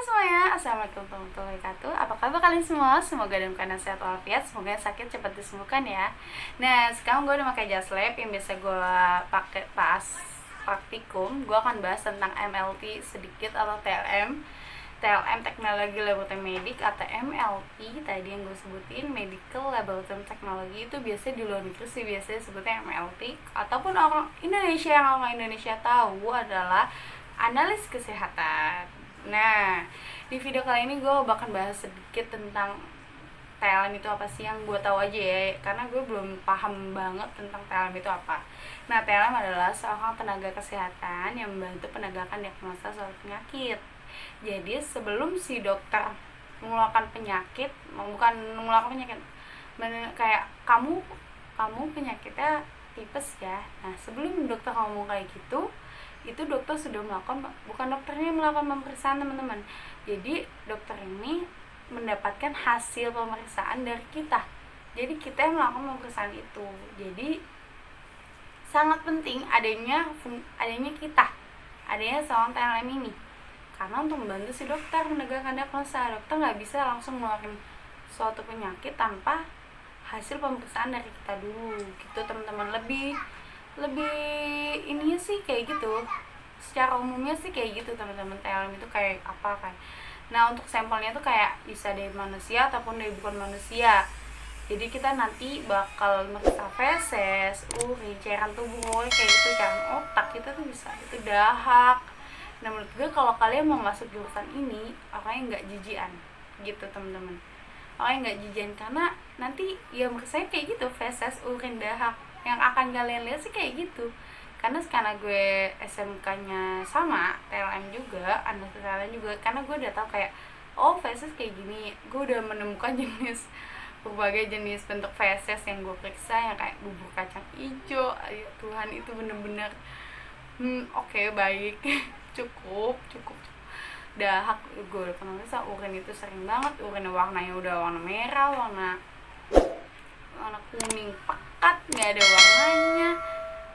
semuanya, assalamualaikum warahmatullahi wabarakatuh. Apa kabar kalian semua? Semoga dalam keadaan sehat walafiat. Semoga yang sakit cepat disembuhkan ya. Nah, sekarang gue udah pakai Just Lab yang biasa gue pakai pas praktikum. Gue akan bahas tentang MLT sedikit atau TLM. TLM Teknologi Laboratorium Medik atau MLT tadi yang gue sebutin, Medical Laboratorium Technology, itu biasanya di luar negeri sih biasanya sebutnya MLT, ataupun orang Indonesia yang orang Indonesia tahu adalah analis kesehatan. Nah, di video kali ini gue bakal bahas sedikit tentang TLM itu apa sih, yang gue tahu aja ya, karena gue belum paham banget tentang TLM itu apa. Nah, TLM adalah seorang tenaga kesehatan yang membantu penegakan diagnosa suatu penyakit. Jadi sebelum si dokter mengeluarkan penyakit, bukan mengeluarkan penyakit, kayak kamu penyakitnya tipes ya. Nah, sebelum dokter ngomong kayak gitu, itu dokter sudah melakukan, bukan dokternya melakukan pemeriksaan teman-teman. Jadi dokter ini mendapatkan hasil pemeriksaan dari kita. Jadi kita yang melakukan pemeriksaan itu. Jadi sangat penting adanya seorang TLM ini, karena untuk membantu si dokter menegakkan diagnosa. Dokter nggak bisa langsung ngeluarin suatu penyakit tanpa hasil pemeriksaan dari kita dulu, gitu teman-teman. Lebih ininya sih kayak gitu, secara umumnya sih kayak gitu teman-teman. TLM itu kayak apa kan? Nah, untuk sampelnya tuh kayak bisa dari manusia ataupun dari bukan manusia. Jadi kita nanti bakal meriksa feses, urin, cairan tubuh, kayak gitu, cairan otak kita tuh bisa, itu dahak. Nah, menurut gue kalau kalian mau masuk jurusan ini, makanya nggak jijian gitu teman-teman. Makanya nggak jijian, karena nanti ya meriksanya kayak gitu, feses, urin, dahak. Yang akan kalian lihat sih kayak gitu. Karena gue SMK-nya sama, TLM juga, anak TLM juga, karena gue udah tahu kayak, oh feses kayak gini. Gue udah menemukan berbagai jenis bentuk feses yang gue periksa, yang kayak bubur kacang hijau. Ayo Tuhan, itu bener-bener oke, baik. cukup dahak gue udah pernah periksa. Urin itu sering banget, urin warnanya udah warna merah, warna kuning pekat, nggak ada warnanya,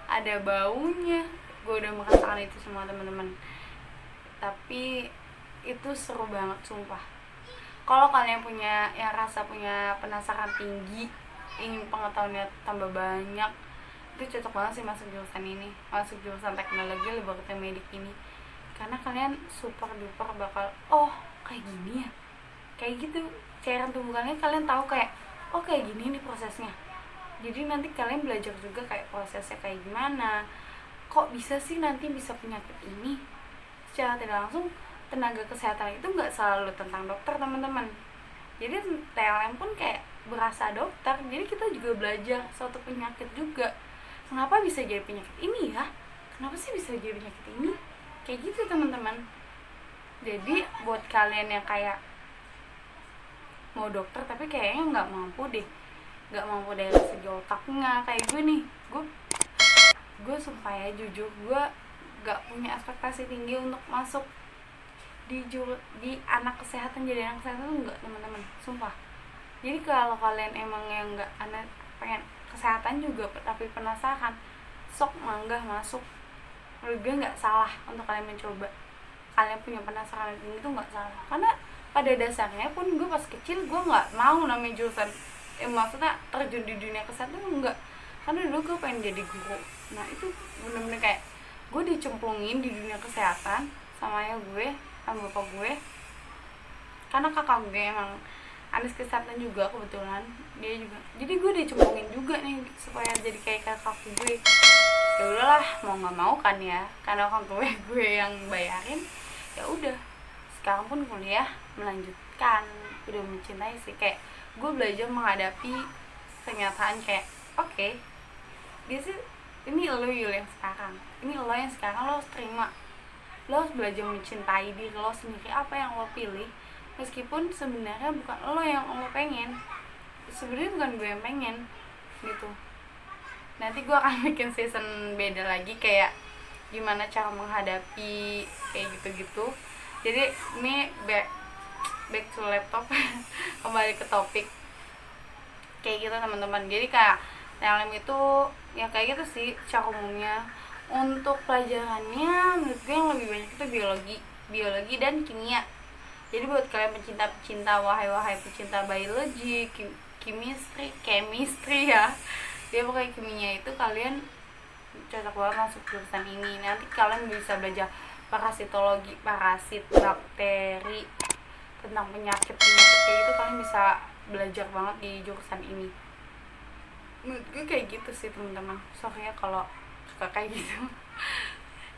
ada baunya. Gue udah merasakan itu semua teman-teman. Tapi itu seru banget sumpah. Kalau kalian punya penasaran tinggi, ingin pengetahuannya tambah banyak, itu cocok banget sih masuk jurusan teknologi laboratorium medik ini. Karena kalian super duper bakal, oh kayak gini ya, kayak gitu cairan tubuh kalian tahu kayak, oh kayak gini nih prosesnya. Jadi nanti kalian belajar juga kayak prosesnya kayak gimana, kok bisa sih nanti bisa penyakit ini. Secara tidak langsung tenaga kesehatan itu nggak selalu tentang dokter teman-teman. Jadi TLM pun kayak berasa dokter, jadi kita juga belajar suatu penyakit juga. Kenapa bisa jadi penyakit ini ya, kenapa sih bisa jadi penyakit ini, kayak gitu teman-teman. Jadi buat kalian yang kayak mau dokter tapi kayaknya nggak mampu dari segi otaknya, kayak gue nih, gue sumpah ya, jujur gue nggak punya ekspektasi tinggi untuk masuk di anak kesehatan. Jadi anak kesehatan tuh enggak teman-teman, sumpah. Jadi kalau kalian emang yang nggak pengen kesehatan juga tapi penasaran, sok manggah masuk. Menurut gue nggak salah untuk kalian mencoba. Kalian punya penasaran ini tuh nggak salah, karena pada dasarnya pun gue pas kecil gue nggak mau namanya jurusan maksudnya terjun di dunia kesehatan, enggak. Karena dulu gue pengen jadi guru. Nah, itu bener-bener kayak gue dicemplungin di dunia kesehatan sama ayah gue, sama bapak gue, karena kakak gue emang anis kesehatan juga kebetulan, dia juga. Jadi gue dicemplungin juga nih supaya jadi kayak kakak gue. Ya udahlah, mau nggak mau kan ya, karena orang tua gue yang bayarin. Ya udah, sekarang pun kuliah melanjutkan, udah mencintai sih. Kayak gue belajar menghadapi kenyataan kayak, oke, dia sih ini lo yang sekarang, lo harus terima. Lo harus belajar mencintai diri lo sendiri, apa yang lo pilih, meskipun sebenarnya bukan lo yang lo pengen, sebenarnya bukan gue yang pengen gitu. Nanti gue akan bikin season beda lagi kayak gimana cara menghadapi kayak gitu-gitu. Jadi ini back to laptop kembali ke topik kayak gitu teman-teman. Jadi kayak TLM itu ya kayak gitu sih cara umumnya. Untuk pelajarannya menurut gue yang lebih banyak itu biologi dan kimia. Jadi buat kalian pecinta-pecinta, wahai pecinta biologi, chemistry ya, dia pokoknya kiminya itu kalian cocok banget masuk jurusan ini. Nanti kalian bisa belajar parasitologi, parasit, bakteri, tentang penyakit kayak gitu, kalian bisa belajar banget di jurusan ini. Menurut gue kayak gitu sih teman-teman. Sorry ya kalau suka kayak gitu.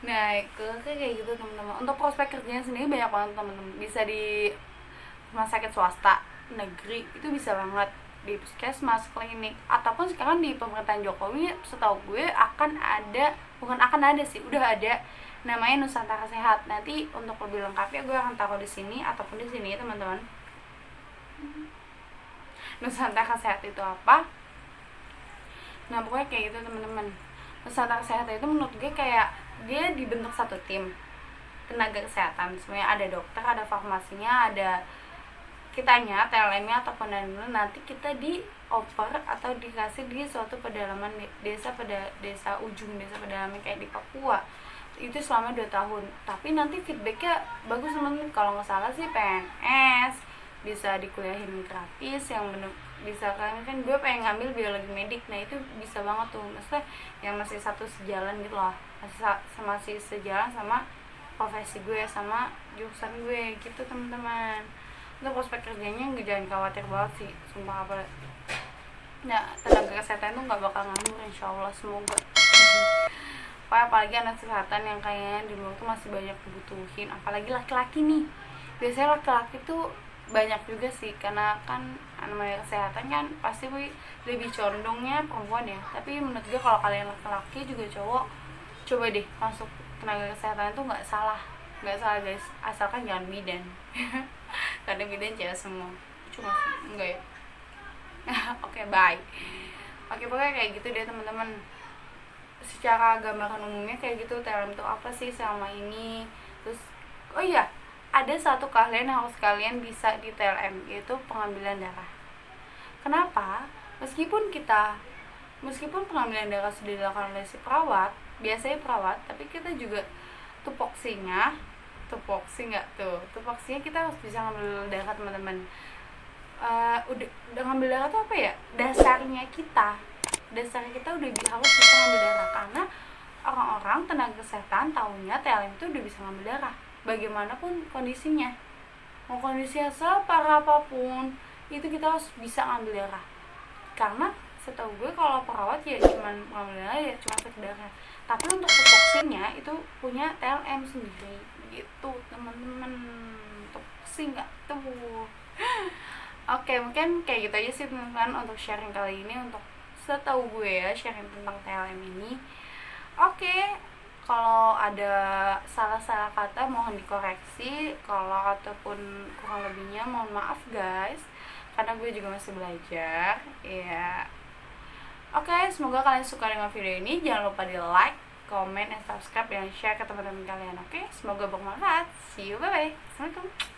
Nah, kayak gitu teman-teman. Untuk prospek kerjanya sendiri banyak banget teman-teman. Bisa di rumah sakit swasta, negeri, itu bisa banget di puskesmas, klinik, ataupun sekarang di pemerintahan Jokowi setahu gue akan ada, bukan akan ada sih, udah ada namanya Nusantara Sehat. Nanti untuk lebih lengkapnya gue akan taruh di sini ataupun di sini ya teman-teman. Nusantara Sehat itu apa? Nah pokoknya kayak gitu teman-teman. Nusantara Sehat itu menurut gue kayak dia dibentuk satu tim tenaga kesehatan, semuanya ada dokter, ada farmasinya, ada kitanya, TLM-nya ataupun nanti kita dioper atau dikasih di suatu pedalaman desa, pada desa ujung desa pedalaman kayak di Papua itu selama 2 tahun. Tapi nanti feedbacknya bagus teman-teman. Kalau nggak salah sih PNS, bisa dikuliahin gratis, yang bener bisa kan gue pengen ngambil biologi medik. Nah itu bisa banget tuh, maksudnya yang masih satu sejalan gitu lah, masih sejalan sama profesi gue sama jurusan gue gitu teman-teman. Untuk prospek kerjanya jangan khawatir banget sih, sumpah. Apa nah, tenaga kesehatan itu nggak bakal nganggur insyaallah, semoga. Apalagi anak kesehatan yang kayaknya di luar tuh masih banyak dibutuhin, apalagi laki-laki nih. Biasanya laki-laki tuh banyak juga sih, karena kan namanya kesehatan kan pasti lebih condongnya perempuan ya. Tapi menurut gue kalau kalian laki-laki juga cowok, coba deh masuk tenaga kesehatan itu nggak salah guys, asalkan jangan bidan. Karena bidan cewek semua, cuma enggak ya. Oke, bye. Oke, pokoknya kayak gitu deh teman-teman. Secara gambaran umumnya kayak gitu TLM itu apa sih selama ini. Terus oh iya, ada satu keahlian yang harus kalian bisa di TLM, yaitu pengambilan darah. Kenapa? Meskipun pengambilan darah sudah dilakukan oleh si perawat, biasanya perawat, tapi kita juga tupoksinya kita harus bisa ngambil darah teman-teman. Udah ngambil darah tuh apa ya, dasarnya kita udah harus bisa ngambil darah, karena orang-orang tenaga kesehatan tahunya TLM itu udah bisa ngambil darah bagaimanapun kondisinya, mau kondisinya separah apapun itu kita harus bisa ngambil darah. Karena setahu gue kalau perawat ya cuma ngambil darah ya cuma sekedarnya, tapi untuk tupoksinya itu punya TLM sendiri gitu teman-teman. Tupoksi nggak tuh. Oke, mungkin kayak gitu aja sih teman-teman untuk sharing kali ini, untuk setahu gue ya, sharing tentang TLM ini. Oke, kalau ada salah-salah kata mohon dikoreksi, kalau ataupun kurang lebihnya mohon maaf guys, karena gue juga masih belajar ya. Oke, semoga kalian suka dengan video ini. Jangan lupa di like, comment, dan subscribe, dan share ke teman-teman kalian. Oke, semoga bermanfaat. See you, bye bye. Assalamualaikum.